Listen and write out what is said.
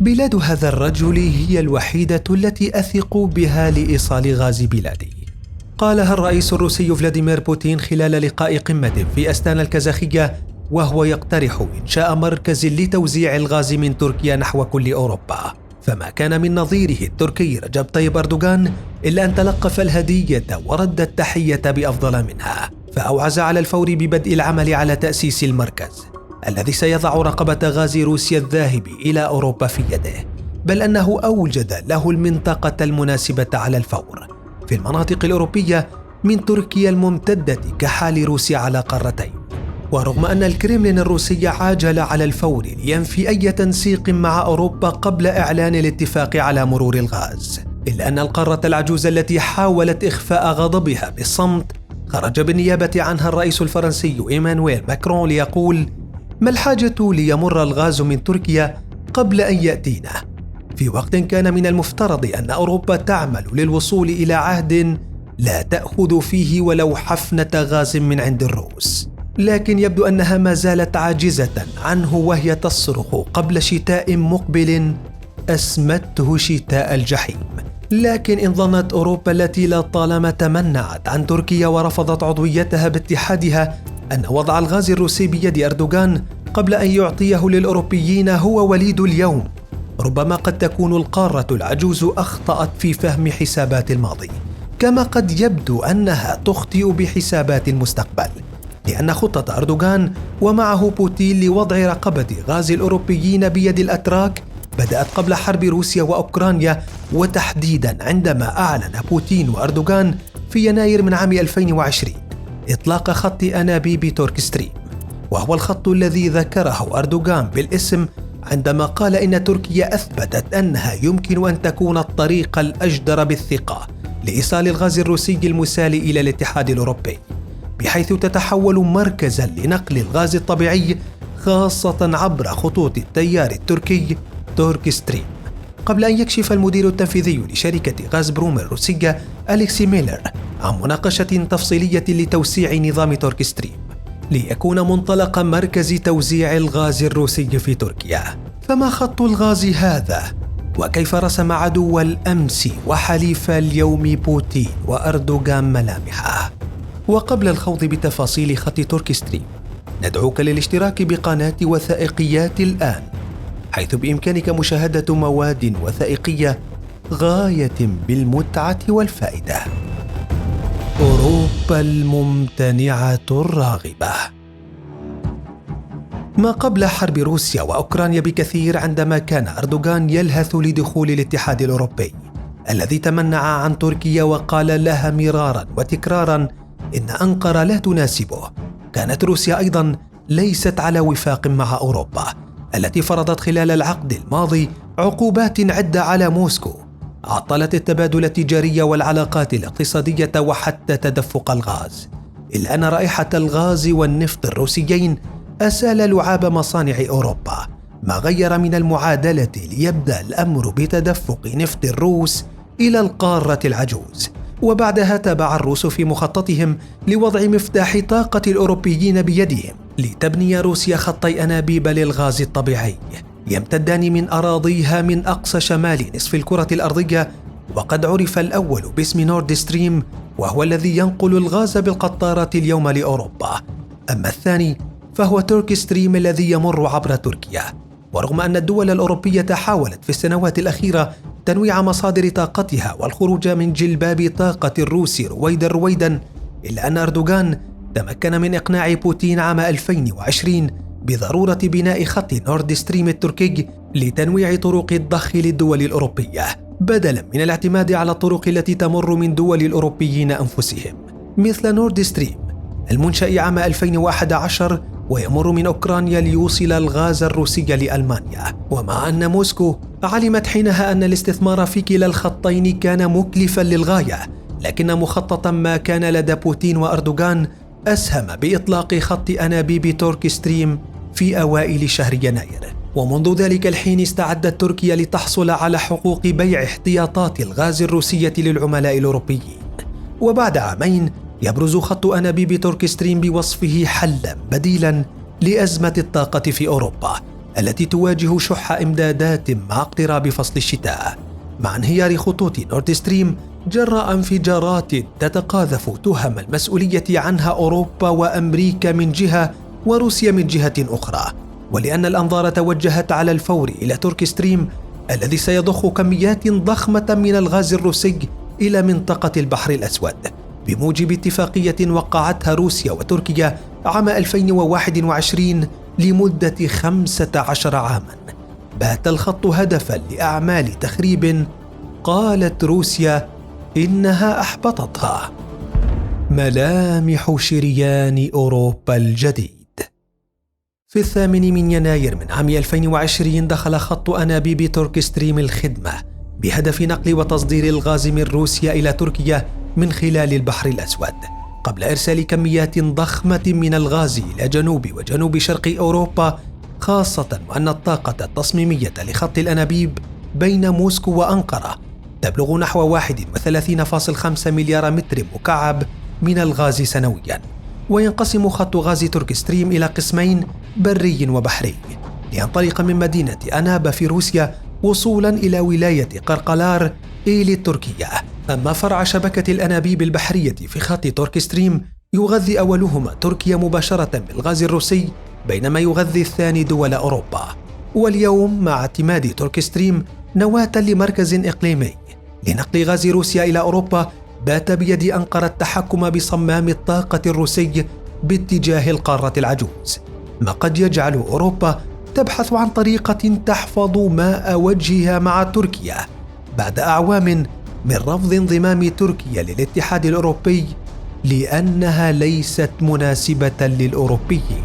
بلاد هذا الرجل هي الوحيدة التي أثق بها لإيصال غاز بلادي. قالها الرئيس الروسي فلاديمير بوتين خلال لقاء قمة في أستانا الكازاخية، وهو يقترح إنشاء مركز لتوزيع الغاز من تركيا نحو كل أوروبا. فما كان من نظيره التركي رجب طيب أردوغان إلا أن تلقف الهدية ورد التحية بأفضل منها، فأوعز على الفور ببدء العمل على تأسيس المركز الذي سيضع رقبة غاز روسيا الذاهب إلى أوروبا في يده، بل أنه أوجد له المنطقة المناسبة على الفور في المناطق الأوروبية من تركيا الممتدة كحال روسيا على قارتين. ورغم أن الكرملين الروسي عاجل على الفور لينفي أي تنسيق مع أوروبا قبل إعلان الاتفاق على مرور الغاز، إلا أن القارة العجوز التي حاولت إخفاء غضبها بالصمت خرج بالنيابة عنها الرئيس الفرنسي إيمانويل ماكرون ليقول: ما الحاجة ليمر الغاز من تركيا قبل أن يأتينا؟ في وقت كان من المفترض أن أوروبا تعمل للوصول إلى عهد لا تأخذ فيه ولو حفنة غاز من عند الروس، لكن يبدو أنها ما زالت عاجزة عنه، وهي تصرخ قبل شتاء مقبل أسمته شتاء الجحيم. لكن إن ظنت أوروبا التي لطالما تمنعت عن تركيا ورفضت عضويتها باتحادها أن وضع الغاز الروسي بيد أردوغان قبل أن يعطيه للأوروبيين هو وليد اليوم، ربما قد تكون القارة العجوز أخطأت في فهم حسابات الماضي، كما قد يبدو أنها تخطئ بحسابات المستقبل، لأن خطة أردوغان ومعه بوتين لوضع رقبة غاز الأوروبيين بيد الأتراك بدأت قبل حرب روسيا وأوكرانيا، وتحديدا عندما أعلن بوتين وأردوغان في يناير من عام 2020 إطلاق خط أنابيب تورك ستريم، وهو الخط الذي ذكره أردوغان بالاسم عندما قال إن تركيا أثبتت أنها يمكن أن تكون الطريق الأجدر بالثقة لإيصال الغاز الروسي المسال إلى الاتحاد الأوروبي، بحيث تتحول مركزا لنقل الغاز الطبيعي خاصة عبر خطوط التيار التركي تورك ستريم. قبل أن يكشف المدير التنفيذي لشركة غاز بروم الروسية أليكسي ميلر عن مناقشة تفصيلية لتوسيع نظام تورك ستريم ليكون منطلق مركز توزيع الغاز الروسي في تركيا، فما خط الغاز هذا؟ وكيف رسم عدو الأمس وحليف اليوم بوتين وأردوغان ملامحه؟ وقبل الخوض بتفاصيل خط تورك ستريم ندعوك للاشتراك بقناة وثائقيات الآن، حيث بإمكانك مشاهدة مواد وثائقية غاية بالمتعة والفائدة. أوروبا الممتنعة الراغبة. ما قبل حرب روسيا وأوكرانيا بكثير، عندما كان أردوغان يلهث لدخول الاتحاد الأوروبي الذي تمنع عن تركيا وقال لها مرارا وتكرارا إن أنقرة لا تناسبه، كانت روسيا أيضا ليست على وفاق مع أوروبا التي فرضت خلال العقد الماضي عقوبات عدة على موسكو عطلت التبادل التجاري والعلاقات الاقتصادية وحتى تدفق الغاز، إلا أن رائحة الغاز والنفط الروسيين أسال لعاب مصانع أوروبا، ما غير من المعادلة ليبدأ الأمر بتدفق نفط الروس إلى القارة العجوز. وبعدها تابع الروس في مخططهم لوضع مفتاح طاقة الأوروبيين بيدهم لتبني روسيا خطي أنابيب للغاز الطبيعي يمتدان من أراضيها من أقصى شمال نصف الكرة الأرضية، وقد عرف الأول باسم نورد ستريم، وهو الذي ينقل الغاز بالقطارة اليوم لأوروبا، أما الثاني فهو تورك ستريم الذي يمر عبر تركيا. ورغم أن الدول الأوروبية حاولت في السنوات الأخيرة تنويع مصادر طاقتها والخروج من جلباب طاقة الروس رويدا، إلا أن أردوغان تمكن من إقناع بوتين عام 2020 بضرورة بناء خط نورد ستريم التركي لتنويع طرق الضخ للدول الأوروبية، بدلا من الاعتماد على الطرق التي تمر من دول الأوروبيين أنفسهم، مثل نورد ستريم المنشأ عام 2011 ويمر من أوكرانيا ليوصل الغاز الروسي لألمانيا. ومع أن موسكو علمت حينها أن الاستثمار في كلا الخطين كان مكلفا للغاية، لكن مخططا ما كان لدى بوتين وأردوغان أسهم بإطلاق خط أنابيب تورك ستريم في أوائل شهر يناير. ومنذ ذلك الحين استعدت تركيا لتحصل على حقوق بيع احتياطات الغاز الروسية للعملاء الأوروبيين. وبعد عامين يبرز خط أنابيب تورك ستريم بوصفه حلا بديلا لأزمة الطاقة في أوروبا، التي تواجه شح إمدادات مع اقتراب فصل الشتاء، مع انهيار خطوط نورد ستريم جراء انفجارات تتقاذف تهم المسؤولية عنها أوروبا وأمريكا من جهة وروسيا من جهة أخرى، ولأن الأنظار توجهت على الفور إلى ترك ستريم الذي سيضخ كميات ضخمة من الغاز الروسي إلى منطقة البحر الأسود بموجب اتفاقية وقعتها روسيا وتركيا عام 2021 لمدة 15 عاماً. بات الخط هدفاً لأعمال تخريب قالت روسيا إنها أحبطتها. ملامح شريان أوروبا الجديد. في 8 من يناير من عام 2020 دخل خط أنابيب ترك ستريم الخدمة بهدف نقل وتصدير الغاز من روسيا إلى تركيا من خلال البحر الأسود، قبل إرسال كميات ضخمة من الغاز إلى جنوب وجنوب شرق أوروبا، خاصة وأن الطاقة التصميمية لخط الأنابيب بين موسكو وأنقرة تبلغ نحو 31.5 مليار متر مكعب من الغاز سنوياً. وينقسم خط غاز ترك ستريم إلى قسمين، بري وبحري، لينطلق من مدينة أنابا في روسيا وصولاً إلى ولاية قرقلار إيلي التركية. أما فرع شبكة الأنابيب البحرية في خط ترك ستريم يغذي أولهما تركيا مباشرة بالغاز الروسي، بينما يغذي الثاني دول أوروبا. واليوم مع اعتماد ترك ستريم نواة لمركز إقليمي لنقل غاز روسيا إلى أوروبا، بات بيد أنقرة التحكم بصمام الطاقة الروسي باتجاه القارة العجوز، ما قد يجعل أوروبا تبحث عن طريقة تحفظ ماء وجهها مع تركيا بعد أعوام من رفض انضمام تركيا للاتحاد الأوروبي لأنها ليست مناسبة للأوروبيين.